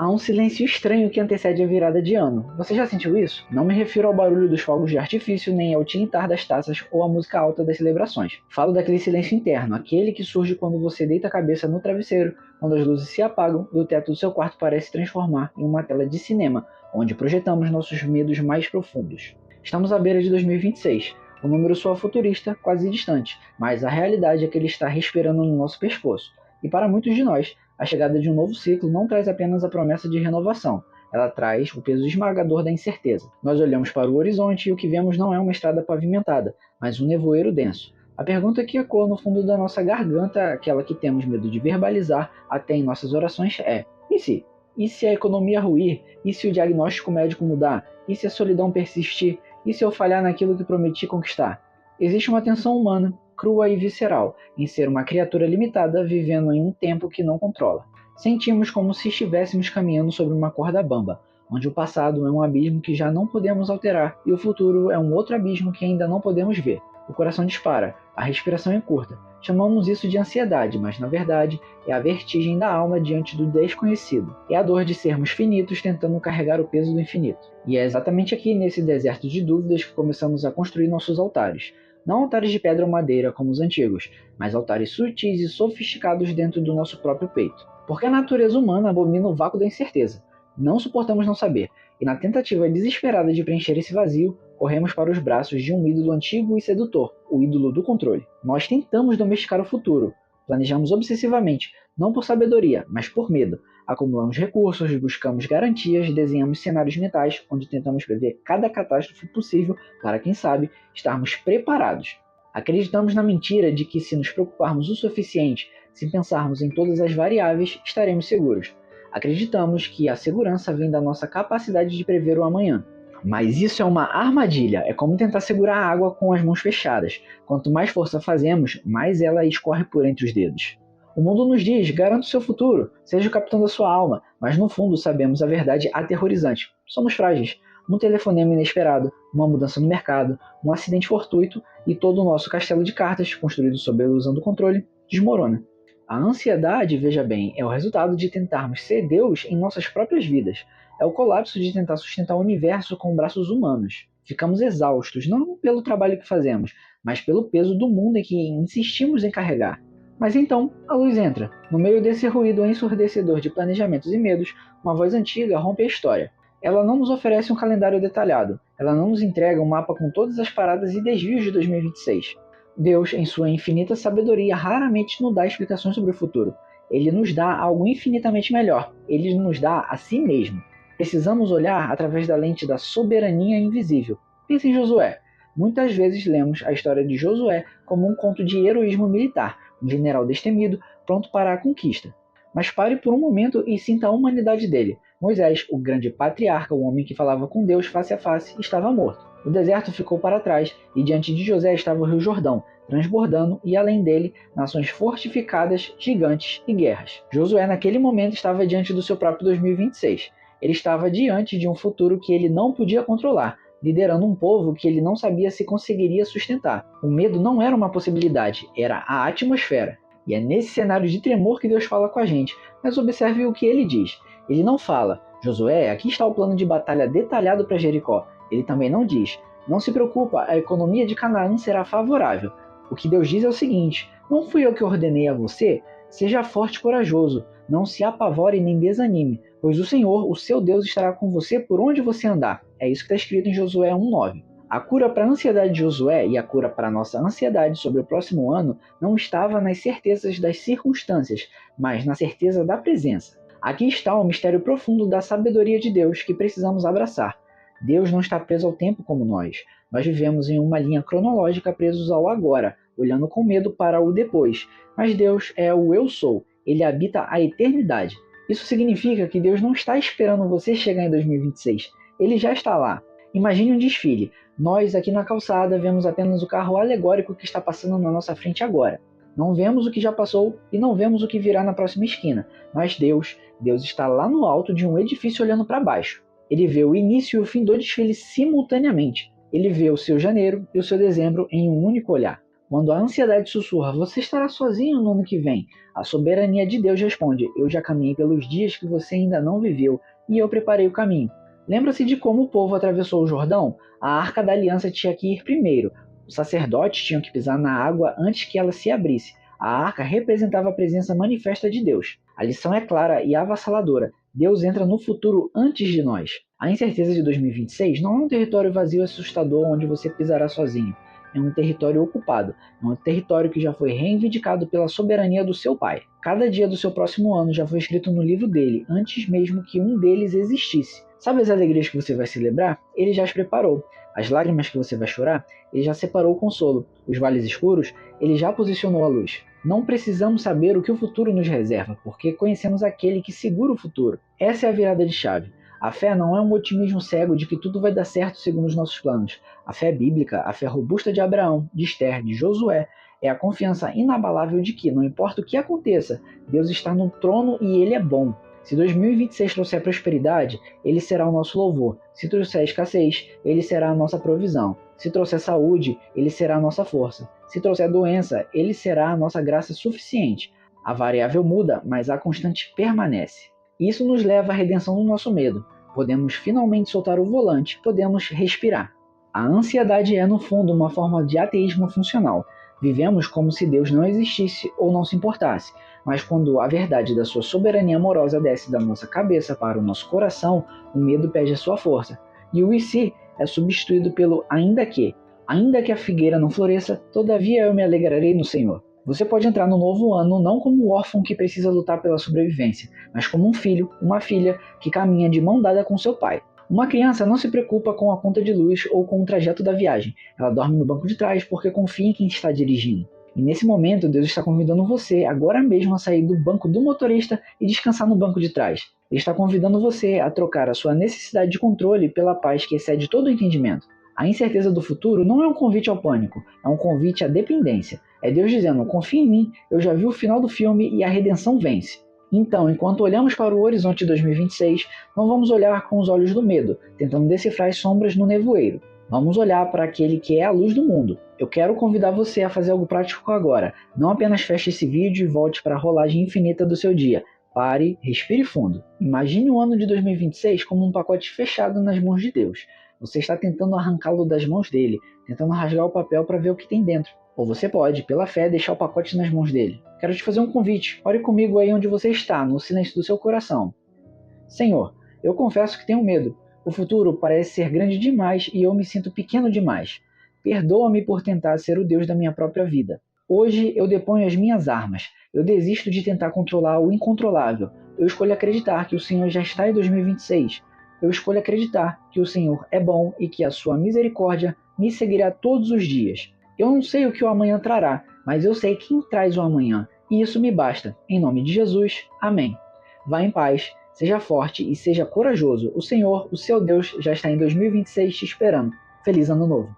Há um silêncio estranho que antecede a virada de ano. Você já sentiu isso? Não me refiro ao barulho dos fogos de artifício, nem ao tilintar das taças ou à música alta das celebrações. Falo daquele silêncio interno, aquele que surge quando você deita a cabeça no travesseiro, quando as luzes se apagam e o teto do seu quarto parece transformar em uma tela de cinema, onde projetamos nossos medos mais profundos. Estamos à beira de 2026. O número soa futurista, quase distante, mas a realidade é que ele está respirando no nosso pescoço. E para muitos de nós, a chegada de um novo ciclo não traz apenas a promessa de renovação, ela traz o peso esmagador da incerteza. Nós olhamos para o horizonte e o que vemos não é uma estrada pavimentada, mas um nevoeiro denso. A pergunta que ecoa no fundo da nossa garganta, aquela que temos medo de verbalizar até em nossas orações é: e se? E se a economia ruir? E se o diagnóstico médico mudar? E se a solidão persistir? E se eu falhar naquilo que prometi conquistar? Existe uma tensão humana, crua e visceral, em ser uma criatura limitada vivendo em um tempo que não controla. Sentimos como se estivéssemos caminhando sobre uma corda bamba, onde o passado é um abismo que já não podemos alterar e o futuro é um outro abismo que ainda não podemos ver. O coração dispara, a respiração é curta. Chamamos isso de ansiedade, mas na verdade é a vertigem da alma diante do desconhecido. É a dor de sermos finitos tentando carregar o peso do infinito. E é exatamente aqui nesse deserto de dúvidas que começamos a construir nossos altares. Não altares de pedra ou madeira como os antigos, mas altares sutis e sofisticados dentro do nosso próprio peito. Porque a natureza humana abomina o vácuo da incerteza. Não suportamos não saber, e na tentativa desesperada de preencher esse vazio, corremos para os braços de um ídolo antigo e sedutor, o ídolo do controle. Nós tentamos domesticar o futuro, planejamos obsessivamente, não por sabedoria, mas por medo. Acumulamos recursos, buscamos garantias, desenhamos cenários mentais onde tentamos prever cada catástrofe possível para, quem sabe, estarmos preparados. Acreditamos na mentira de que se nos preocuparmos o suficiente, se pensarmos em todas as variáveis, estaremos seguros. Acreditamos que a segurança vem da nossa capacidade de prever o amanhã. Mas isso é uma armadilha, é como tentar segurar a água com as mãos fechadas. Quanto mais força fazemos, mais ela escorre por entre os dedos. O mundo nos diz: garanta o seu futuro, seja o capitão da sua alma, mas no fundo sabemos a verdade aterrorizante. Somos frágeis. Um telefonema inesperado, uma mudança no mercado, um acidente fortuito e todo o nosso castelo de cartas, construído sob a ilusão do controle, desmorona. A ansiedade, veja bem, é o resultado de tentarmos ser Deus em nossas próprias vidas. É o colapso de tentar sustentar o universo com braços humanos. Ficamos exaustos, não pelo trabalho que fazemos, mas pelo peso do mundo em que insistimos em carregar. Mas então, a luz entra. No meio desse ruído ensurdecedor de planejamentos e medos, uma voz antiga rompe a história. Ela não nos oferece um calendário detalhado. Ela não nos entrega um mapa com todas as paradas e desvios de 2026. Deus, em sua infinita sabedoria, raramente nos dá explicações sobre o futuro. Ele nos dá algo infinitamente melhor. Ele nos dá a si mesmo. Precisamos olhar através da lente da soberania invisível. Pense em Josué. Muitas vezes lemos a história de Josué como um conto de heroísmo militar, um general destemido, pronto para a conquista. Mas pare por um momento e sinta a humanidade dele. Moisés, o grande patriarca, o homem que falava com Deus face a face, estava morto. O deserto ficou para trás e diante de José estava o rio Jordão, transbordando e além dele, nações fortificadas, gigantes e guerras. Josué naquele momento estava diante do seu próprio 2026. Ele estava diante de um futuro que ele não podia controlar, liderando um povo que ele não sabia se conseguiria sustentar. O medo não era uma possibilidade, era a atmosfera. E é nesse cenário de tremor que Deus fala com a gente, mas observe o que ele diz. Ele não fala: Josué, aqui está o plano de batalha detalhado para Jericó. Ele também não diz: não se preocupa, a economia de Canaã será favorável. O que Deus diz é o seguinte: não fui eu que ordenei a você? Seja forte e corajoso, não se apavore nem desanime, pois o Senhor, o seu Deus, estará com você por onde você andar. É isso que está escrito em Josué 1:9. A cura para a ansiedade de Josué e a cura para a nossa ansiedade sobre o próximo ano não estava nas certezas das circunstâncias, mas na certeza da presença. Aqui está o mistério profundo da sabedoria de Deus que precisamos abraçar. Deus não está preso ao tempo como nós. Nós vivemos em uma linha cronológica presos ao agora, olhando com medo para o depois. Mas Deus é o eu sou. Ele habita a eternidade. Isso significa que Deus não está esperando você chegar em 2026. Ele já está lá. Imagine um desfile. Nós aqui na calçada vemos apenas o carro alegórico que está passando na nossa frente agora. Não vemos o que já passou e não vemos o que virá na próxima esquina. Mas Deus está lá no alto de um edifício olhando para baixo. Ele vê o início e o fim do desfile simultaneamente. Ele vê o seu janeiro e o seu dezembro em um único olhar. Quando a ansiedade sussurra, você estará sozinho no ano que vem, a soberania de Deus responde, eu já caminhei pelos dias que você ainda não viveu, e eu preparei o caminho. Lembra-se de como o povo atravessou o Jordão? A Arca da Aliança tinha que ir primeiro. Os sacerdotes tinham que pisar na água antes que ela se abrisse. A arca representava a presença manifesta de Deus. A lição é clara e avassaladora. Deus entra no futuro antes de nós. A incerteza de 2026 não é um território vazio e assustador onde você pisará sozinho. É um território ocupado. É um território que já foi reivindicado pela soberania do seu Pai. Cada dia do seu próximo ano já foi escrito no livro dele, antes mesmo que um deles existisse. Sabe as alegrias que você vai celebrar? Ele já as preparou. As lágrimas que você vai chorar? Ele já separou o consolo. Os vales escuros? Ele já posicionou a luz. Não precisamos saber o que o futuro nos reserva, porque conhecemos aquele que segura o futuro. Essa é a virada de chave. A fé não é um otimismo cego de que tudo vai dar certo segundo os nossos planos. A fé bíblica, a fé robusta de Abraão, de Esther, de Josué, é a confiança inabalável de que, não importa o que aconteça, Deus está no trono e Ele é bom. Se 2026 trouxer prosperidade, Ele será o nosso louvor. Se trouxer escassez, Ele será a nossa provisão. Se trouxer saúde, Ele será a nossa força. Se trouxer doença, Ele será a nossa graça suficiente. A variável muda, mas a constante permanece. Isso nos leva à redenção do nosso medo. Podemos finalmente soltar o volante, podemos respirar. A ansiedade é, no fundo, uma forma de ateísmo funcional. Vivemos como se Deus não existisse ou não se importasse, mas quando a verdade da sua soberania amorosa desce da nossa cabeça para o nosso coração, o medo perde a sua força. E o "e se" é substituído pelo "ainda que". Ainda que a figueira não floresça, todavia eu me alegrarei no Senhor. Você pode entrar no novo ano não como um órfão que precisa lutar pela sobrevivência, mas como um filho, uma filha que caminha de mão dada com seu pai. Uma criança não se preocupa com a conta de luz ou com o trajeto da viagem. Ela dorme no banco de trás porque confia em quem está dirigindo. E nesse momento, Deus está convidando você agora mesmo a sair do banco do motorista e descansar no banco de trás. Ele está convidando você a trocar a sua necessidade de controle pela paz que excede todo o entendimento. A incerteza do futuro não é um convite ao pânico, é um convite à dependência. É Deus dizendo, confia em mim, eu já vi o final do filme e a redenção vence. Então, enquanto olhamos para o horizonte de 2026, não vamos olhar com os olhos do medo, tentando decifrar as sombras no nevoeiro. Vamos olhar para aquele que é a luz do mundo. Eu quero convidar você a fazer algo prático agora. Não apenas feche esse vídeo e volte para a rolagem infinita do seu dia. Pare, respire fundo. Imagine o ano de 2026 como um pacote fechado nas mãos de Deus. Você está tentando arrancá-lo das mãos dele, tentando rasgar o papel para ver o que tem dentro. Ou você pode, pela fé, deixar o pacote nas mãos dele. Quero te fazer um convite. Ore comigo aí onde você está, no silêncio do seu coração. Senhor, eu confesso que tenho medo. O futuro parece ser grande demais e eu me sinto pequeno demais. Perdoa-me por tentar ser o Deus da minha própria vida. Hoje eu deponho as minhas armas. Eu desisto de tentar controlar o incontrolável. Eu escolho acreditar que o Senhor já está em 2026. Eu escolho acreditar que o Senhor é bom e que a sua misericórdia me seguirá todos os dias. Eu não sei o que o amanhã trará, mas eu sei quem traz o amanhã, e isso me basta. Em nome de Jesus, amém. Vá em paz, seja forte e seja corajoso. O Senhor, o seu Deus, já está em 2026 te esperando. Feliz Ano Novo!